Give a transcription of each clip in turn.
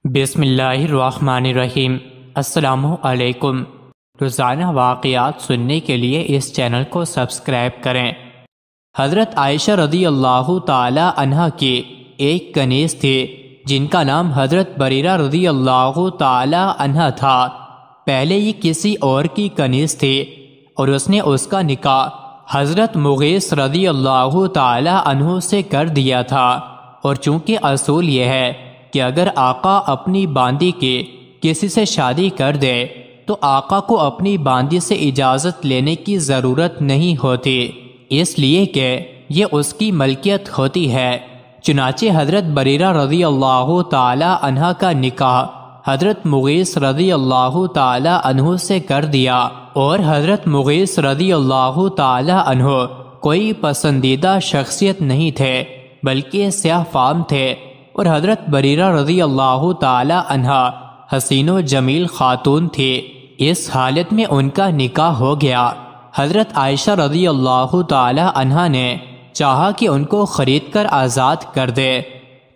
بسم اللہ الرحمن الرحیم۔ السلام علیکم۔ روزانہ واقعات سننے کے لیے اس چینل کو سبسکرائب کریں۔ حضرت عائشہ رضی اللہ تعالی عنہ کی ایک کنیز تھی جن کا نام حضرت بریرہ رضی اللہ تعالی عنہ تھا۔ پہلے یہ کسی اور کی کنیز تھی اور اس نے اس کا نکاح حضرت مغیث رضی اللہ تعالی عنہ سے کر دیا تھا، اور چونکہ اصول یہ ہے کہ اگر آقا اپنی باندی کی کسی سے شادی کر دے تو آقا کو اپنی باندی سے اجازت لینے کی ضرورت نہیں ہوتی، اس لیے کہ یہ اس کی ملکیت ہوتی ہے۔ چنانچہ حضرت بریرہ رضی اللہ تعالی عنہ کا نکاح حضرت مغیث رضی اللہ تعالی عنہ سے کر دیا، اور حضرت مغیث رضی اللہ تعالی عنہ کوئی پسندیدہ شخصیت نہیں تھے بلکہ سیاہ فام تھے، اور حضرت بریرہ رضی اللہ تعالی عنہ حسین و جمیل خاتون تھی۔ اس حالت میں ان کا نکاح ہو گیا۔ حضرت عائشہ رضی اللہ تعالی عنہ نے چاہا کہ ان کو خرید کر آزاد کر دے،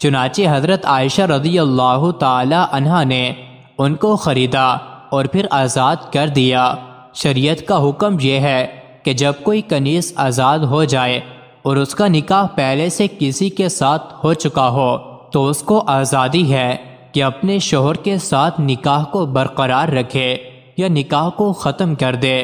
چنانچہ حضرت عائشہ رضی اللہ تعالی عنہ نے ان کو خریدا اور پھر آزاد کر دیا۔ شریعت کا حکم یہ ہے کہ جب کوئی کنیز آزاد ہو جائے اور اس کا نکاح پہلے سے کسی کے ساتھ ہو چکا ہو تو اس کو آزادی ہے کہ اپنے شوہر کے ساتھ نکاح کو برقرار رکھے یا نکاح کو ختم کر دے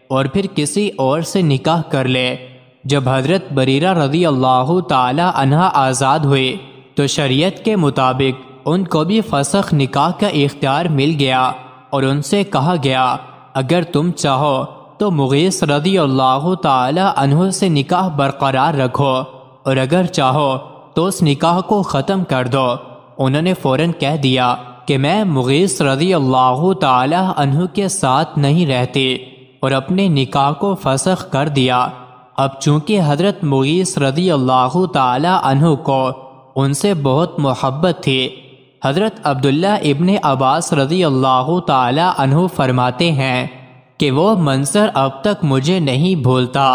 اور پھر کسی اور سے نکاح کر لے۔ جب حضرت بریرہ رضی اللہ تعالی عنہ آزاد ہوئی تو شریعت کے مطابق ان کو بھی فسخ نکاح کا اختیار مل گیا، اور ان سے کہا گیا اگر تم چاہو تو مغیث رضی اللہ تعالی عنہ سے نکاح برقرار رکھو، اور اگر چاہو تو اس نکاح کو ختم کر دو۔ انہوں نے فوراً کہہ دیا کہ میں مغیث رضی اللہ تعالی عنہ کے ساتھ نہیں رہتی، اور اپنے نکاح کو فسخ کر دیا۔ اب چونکہ حضرت مغیث رضی اللہ تعالی عنہ کو ان سے بہت محبت تھی، حضرت عبداللہ ابن عباس رضی اللہ تعالی عنہ فرماتے ہیں کہ وہ منظر اب تک مجھے نہیں بھولتا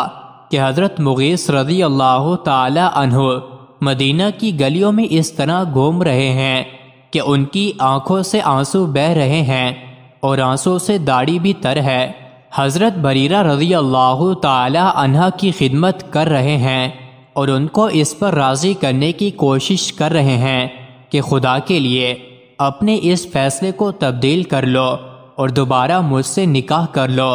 کہ حضرت مغیث رضی اللہ تعالی عنہ مدینہ کی گلیوں میں اس طرح گھوم رہے ہیں کہ ان کی آنکھوں سے آنسو بہہ رہے ہیں اور آنسو سے داڑھی بھی تر ہے۔ حضرت بریرہ رضی اللہ تعالی عنہ کی خدمت کر رہے ہیں اور ان کو اس پر راضی کرنے کی کوشش کر رہے ہیں کہ خدا کے لیے اپنے اس فیصلے کو تبدیل کر لو اور دوبارہ مجھ سے نکاح کر لو،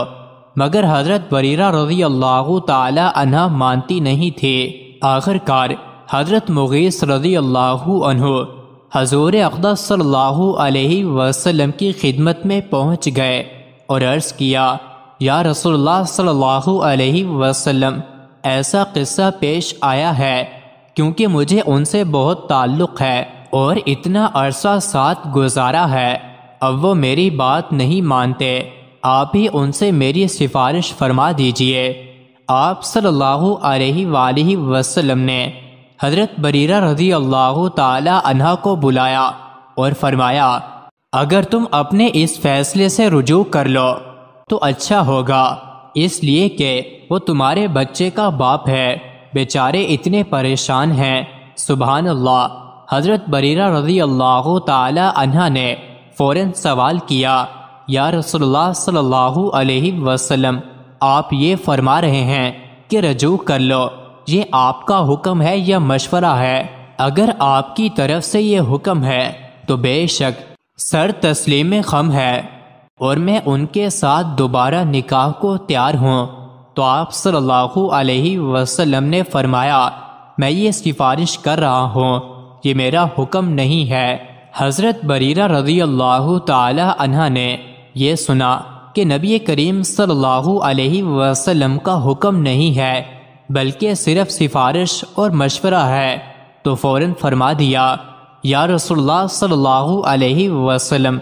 مگر حضرت بریرہ رضی اللہ تعالی عنہ مانتی نہیں تھی۔ آخر کار حضرت مغیث رضی اللہ عنہ حضور اقدس صلی اللہ علیہ وسلم کی خدمت میں پہنچ گئے اور عرض کیا یا رسول اللہ صلی اللہ علیہ وسلم، ایسا قصہ پیش آیا ہے کیونکہ مجھے ان سے بہت تعلق ہے اور اتنا عرصہ ساتھ گزارا ہے، اب وہ میری بات نہیں مانتے، آپ ہی ان سے میری سفارش فرما دیجئے۔ آپ صلی اللہ علیہ وآلہ وسلم نے حضرت بریرہ رضی اللہ تعالی عنہ کو بلایا اور فرمایا اگر تم اپنے اس فیصلے سے رجوع کر لو تو اچھا ہوگا، اس لیے کہ وہ تمہارے بچے کا باپ ہے، بیچارے اتنے پریشان ہیں۔ سبحان اللہ۔ حضرت بریرہ رضی اللہ تعالی عنہ نے فوراً سوال کیا یا رسول اللہ صلی اللہ علیہ وسلم، آپ یہ فرما رہے ہیں کہ رجوع کر لو، یہ آپ کا حکم ہے یا مشورہ ہے؟ اگر آپ کی طرف سے یہ حکم ہے تو بے شک سر تسلیم خم ہے اور میں ان کے ساتھ دوبارہ نکاح کو تیار ہوں۔ تو آپ صلی اللہ علیہ وسلم نے فرمایا میں یہ سفارش کر رہا ہوں، یہ میرا حکم نہیں ہے۔ حضرت بریرہ رضی اللہ تعالی عنہ نے یہ سنا کہ نبی کریم صلی اللہ علیہ وسلم کا حکم نہیں ہے بلکہ صرف سفارش اور مشورہ ہے، تو فوراً فرما دیا یا رسول اللہ صلی اللہ علیہ وسلم،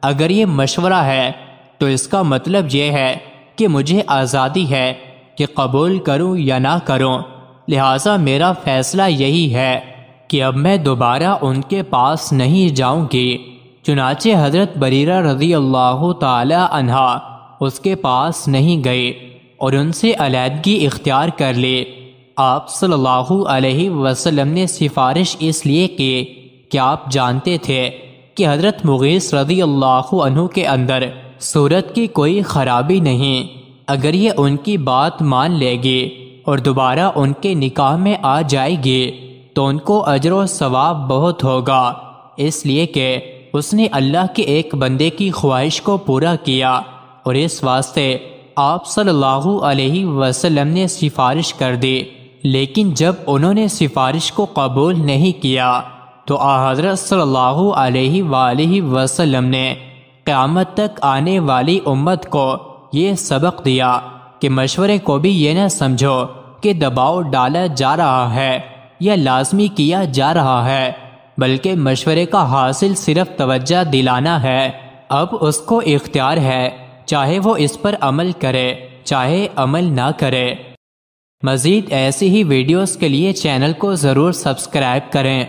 اگر یہ مشورہ ہے تو اس کا مطلب یہ ہے کہ مجھے آزادی ہے کہ قبول کروں یا نہ کروں، لہٰذا میرا فیصلہ یہی ہے کہ اب میں دوبارہ ان کے پاس نہیں جاؤں گی۔ چنانچہ حضرت بریرہ رضی اللہ تعالی عنہ اس کے پاس نہیں گئے اور ان سے علیحدگی اختیار کر لی۔ آپ صلی اللہ علیہ وسلم نے سفارش اس لیے کی کہ آپ جانتے تھے کہ حضرت مغیث رضی اللہ عنہ کے اندر صورت کی کوئی خرابی نہیں، اگر یہ ان کی بات مان لے گی اور دوبارہ ان کے نکاح میں آ جائے گی تو ان کو اجر و ثواب بہت ہوگا، اس لیے کہ اس نے اللہ کے ایک بندے کی خواہش کو پورا کیا، اور اس واسطے آپ صلی اللہ علیہ وسلم نے سفارش کر دی۔ لیکن جب انہوں نے سفارش کو قبول نہیں کیا تو حضرت صلی اللہ علیہ وآلہ وسلم نے قیامت تک آنے والی امت کو یہ سبق دیا کہ مشورے کو بھی یہ نہ سمجھو کہ دباؤ ڈالا جا رہا ہے یا لازمی کیا جا رہا ہے، بلکہ مشورے کا حاصل صرف توجہ دلانا ہے۔ اب اس کو اختیار ہے، چاہے وہ اس پر عمل کرے چاہے عمل نہ کرے۔ مزید ایسی ہی ویڈیوز کے لیے چینل کو ضرور سبسکرائب کریں۔